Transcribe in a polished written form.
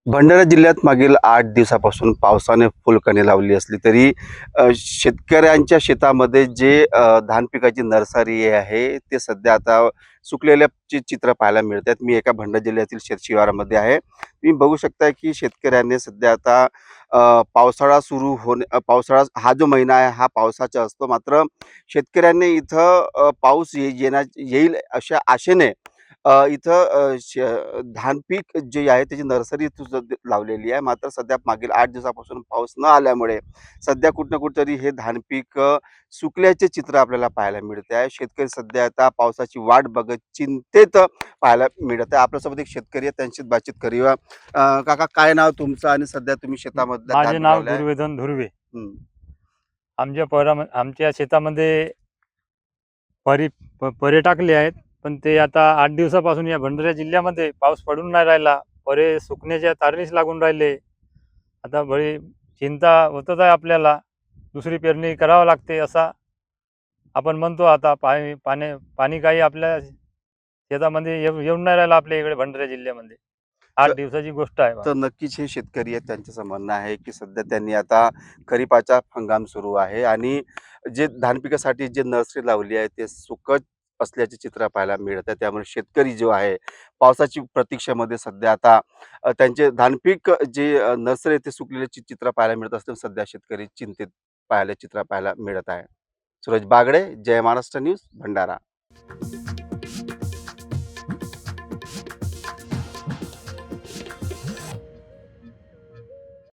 भंडारा जिल्ह्यात मागील 8 दिवसापासून पावसाने फुलकणी लावली असली तरी शेतकऱ्यांच्या शेतामध्ये जे धान पिकाची नर्सरी आहे, ते सध्या आता सुकलेल्याचे चित्र पाहायला मिळतात. मी एका भंडारा जिल्ह्यातील शिवारामध्ये आहे. तुम्ही बघू शकता की शेतकऱ्यांनी सध्या आता पावसाळा सुरू पावसाळा हा जो महिना आहे, हा पावसाचा असतो. मात्र शेतकऱ्यांनी इथं पाऊस येईल अशा आशेने इथं धान पीक जे आहे त्याची नर्सरी लावलेली आहे. मात्र सध्या मागील 8 दिवसापासून पाऊस न आल्यामुळे सध्या कुठं ना कुठेतरी हे धान पीक सुकल्याचे चित्र आपल्याला पाहायला मिळते आहे. शेतकरी सध्या आता पावसाची वाट बघत चिंतेत पाहायला मिळत आहे. आपल्यासोबत एक शेतकरी आहे, त्यांशीच बातचीत करूया. काका, काय नाव तुमचं आणि सध्या तुम्ही शेतामध्ये माझे धान पीक नाव लावलं आहे? दुर्योधन धुर्वे. हं. आमच्या शेतामध्ये परे टाकले आहेत, पण ते आता 8 दिवसापासून या भंडारा जिल्ह्यामध्ये पाऊस पडून नाही राहिला. परे सुकण्याच्या तारणीस लागून राहिले. आता बरी चिंता होतच आहे आपल्याला. दुसरी पेरणी करावं लागते असा आपण म्हणतो. आता पाणी काही आपल्या शेतामध्ये येऊन नाही राहिलं आपल्या इकडे भंडारा जिल्ह्यामध्ये. 8 तर दिवसाची गोष्ट आहे बा. तर नक्कीच हे शेतकरी आहेत, त्यांचं असं म्हणणं आहे की सध्या त्यांनी आता खरीपाचा हंगाम सुरू आहे आणि जे धान पिकासाठी जे नर्सरी लावली आहे ते सुकत असल्याचे चित्र पाहायला मिळत आहे. त्यामुळे शेतकरी जो आहे पावसाची प्रतीक्षेमध्ये सध्या आता त्यांचे धान पीक जे नर्सरी ते सुकलेले चित्र पाहायला मिळत असते. सध्या शेतकरी चिंतेत चित्र पाहायला मिळत आहे. सूरज बागडे, जय महाराष्ट्र न्यूज, भंडारा.